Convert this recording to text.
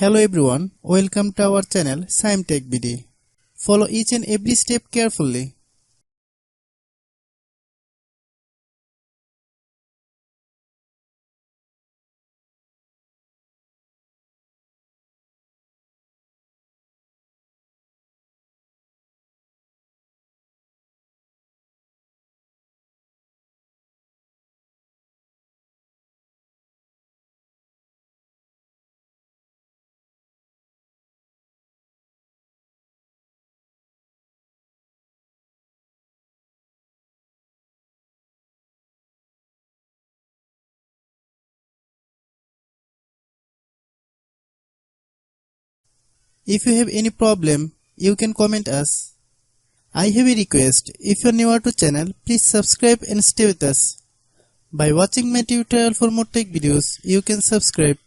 Hello everyone, welcome to our channel Shaem TechBD. Follow each and every step carefully. If you have any problem, you can comment us. I have a request, if you are new to channel, please subscribe and stay with us. By watching my tutorial for more tech videos, you can subscribe